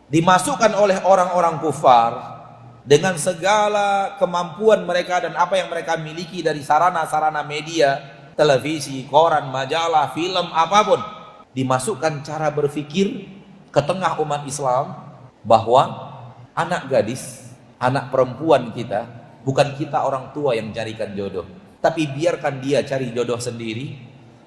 dimasukkan oleh orang-orang kufar dengan segala kemampuan mereka dan apa yang mereka miliki dari sarana-sarana media, televisi, koran, majalah, film, apapun, dimasukkan cara berpikir ke tengah umat Islam bahwa anak gadis, anak perempuan kita, bukan kita orang tua yang carikan jodoh, tapi biarkan dia cari jodoh sendiri.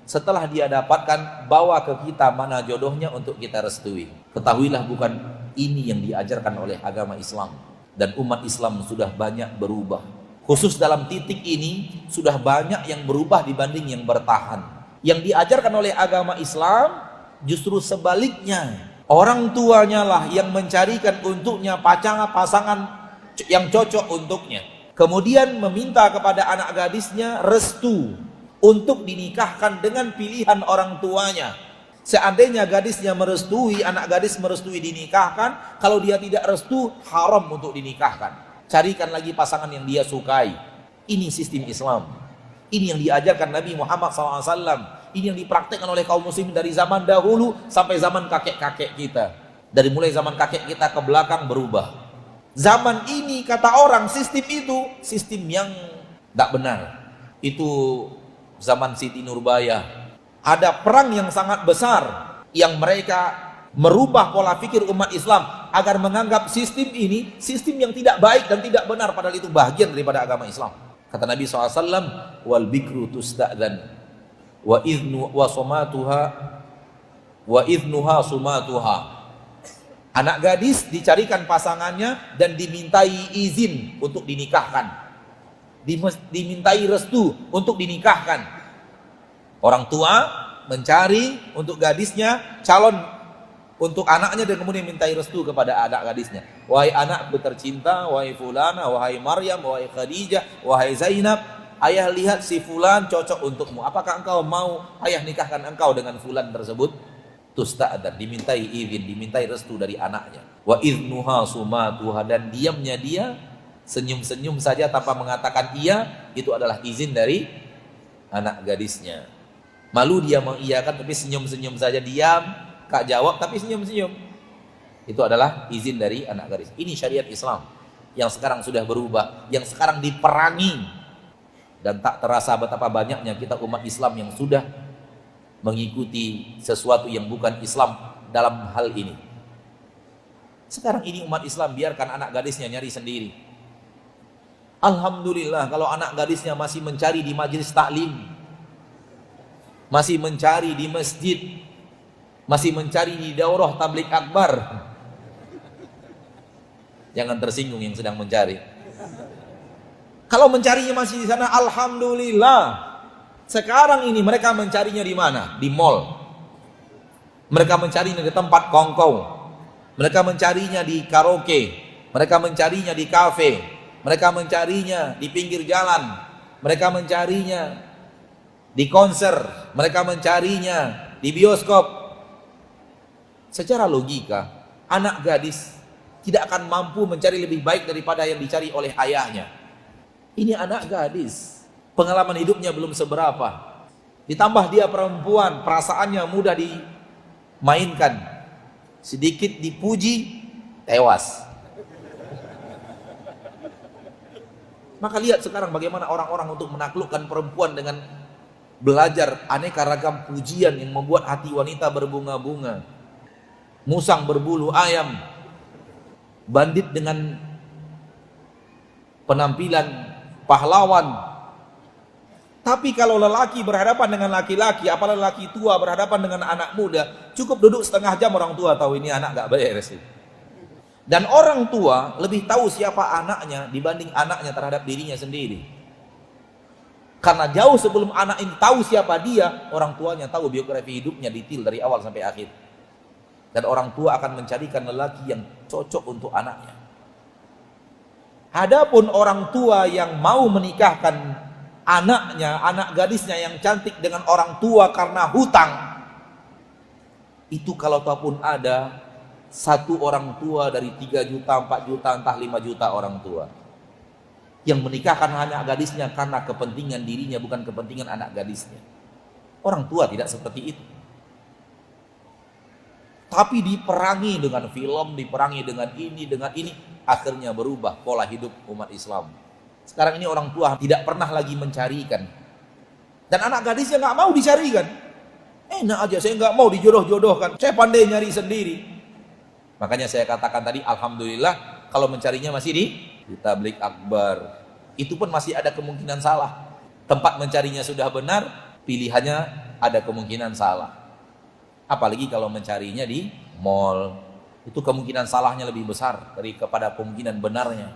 Setelah dia dapatkan, bawa ke kita mana jodohnya untuk kita restui. Ketahuilah bukan ini yang diajarkan oleh agama Islam. Dan umat Islam sudah banyak berubah. Khusus dalam titik ini, sudah banyak yang berubah dibanding yang bertahan. Yang diajarkan oleh agama Islam, justru sebaliknya. Orang tuanya lah yang mencarikan untuknya pasangan yang cocok untuknya. Kemudian meminta kepada anak gadisnya restu untuk dinikahkan dengan pilihan orang tuanya. Seandainya gadisnya merestui, anak gadis merestui dinikahkan, kalau dia tidak restu, haram untuk dinikahkan. Carikan lagi pasangan yang dia sukai. Ini sistem Islam. Ini yang diajarkan Nabi Muhammad SAW. Ini yang dipraktikkan oleh kaum muslimin dari zaman dahulu sampai zaman kakek-kakek kita. Dari mulai zaman kakek kita ke belakang berubah. Zaman ini kata orang sistem itu sistem yang tidak benar. Itu zaman Siti Nurbaya. Ada perang yang sangat besar yang mereka merubah pola pikir umat Islam agar menganggap sistem ini sistem yang tidak baik dan tidak benar, padahal itu bagian daripada agama Islam. Kata Nabi SAW, wal bikru tusta'dan wa idhnu wa sumatuha wa idhnuha sumatuha. Anak gadis dicarikan pasangannya dan dimintai izin untuk dinikahkan, dimintai restu untuk dinikahkan. Orang tua mencari untuk gadisnya calon untuk anaknya dan kemudian mintai restu kepada anak gadisnya. Wahai anakku tercinta, wahai fulana, wahai Maryam, wahai Khadijah, wahai Zainab, ayah lihat si fulan cocok untukmu. Apakah engkau mau ayah nikahkan engkau dengan fulan tersebut? Tusta'dan, dimintai izin, dimintai restu dari anaknya. Wa idhnuha sumatuha, dan diamnya dia senyum-senyum saja tanpa mengatakan iya, itu adalah izin dari anak gadisnya. Malu dia mengiyakan tapi senyum-senyum saja, diam, gak jawab tapi senyum-senyum. Itu adalah izin dari anak gadis. Ini syariat Islam yang sekarang sudah berubah, yang sekarang diperangi. Dan tak terasa betapa banyaknya kita umat Islam yang sudah mengikuti sesuatu yang bukan Islam dalam hal ini. Sekarang ini umat Islam biarkan anak gadisnya nyari sendiri. Alhamdulillah kalau anak gadisnya masih mencari di majelis taklim, masih mencari di masjid, masih mencari di daurah tabligh akbar. Jangan tersinggung yang sedang mencari. Kalau mencarinya masih di sana, alhamdulillah. Sekarang ini mereka mencarinya di mana? Di mall. Mereka mencarinya di tempat kongkow. Mereka mencarinya di karaoke. Mereka mencarinya di kafe. Mereka mencarinya di pinggir jalan. Mereka mencarinya di konser, mereka mencarinya di bioskop. Secara logika, anak gadis tidak akan mampu mencari lebih baik daripada yang dicari oleh ayahnya. Ini anak gadis, pengalaman hidupnya belum seberapa. Ditambah dia perempuan, perasaannya mudah dimainkan. Sedikit dipuji, tewas. Maka lihat sekarang bagaimana orang-orang untuk menaklukkan perempuan dengan belajar aneka ragam pujian yang membuat hati wanita berbunga-bunga. Musang berbulu ayam, bandit dengan penampilan pahlawan. Tapi kalau lelaki berhadapan dengan laki-laki, apalagi lelaki tua berhadapan dengan anak muda, cukup duduk setengah jam orang tua tahu ini anak gak beres. Dan orang tua lebih tahu siapa anaknya dibanding anaknya terhadap dirinya sendiri. Karena jauh sebelum anak ini tahu siapa dia, orang tuanya tahu biografi hidupnya detail dari awal sampai akhir. Dan orang tua akan mencarikan lelaki yang cocok untuk anaknya. Adapun orang tua yang mau menikahkan anaknya, anak gadisnya yang cantik dengan orang tua karena hutang, itu kalau ataupun ada satu orang tua dari 3 juta, 4 juta, entah 5 juta orang tua yang menikahkan hanya gadisnya karena kepentingan dirinya, bukan kepentingan anak gadisnya. Orang tua tidak seperti itu. Tapi diperangi dengan film, diperangi dengan ini, akhirnya berubah pola hidup umat Islam. Sekarang ini orang tua tidak pernah lagi mencarikan. Dan anak gadisnya nggak mau dicarikan. Enak aja, saya nggak mau dijodoh-jodohkan. Saya pandai nyari sendiri. Makanya saya katakan tadi, alhamdulillah kalau mencarinya masih di tablik akbar. Itu pun masih ada kemungkinan salah. Tempat mencarinya sudah benar, pilihannya ada kemungkinan salah. Apalagi kalau mencarinya di mall, itu kemungkinan salahnya lebih besar daripada kemungkinan benarnya.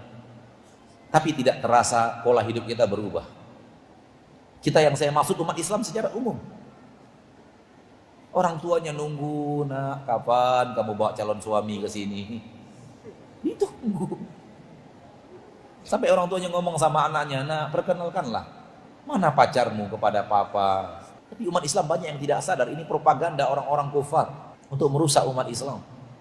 Tapi tidak terasa pola hidup kita berubah. Kita yang saya maksud umat Islam secara umum. Orang tuanya nunggu, nak kapan kamu bawa calon suami ke sini? Itu nunggu. Sampai orang tuanya ngomong sama anaknya, nak perkenalkanlah, mana pacarmu kepada papa? Tapi umat Islam banyak yang tidak sadar, ini propaganda orang-orang kufar untuk merusak umat Islam.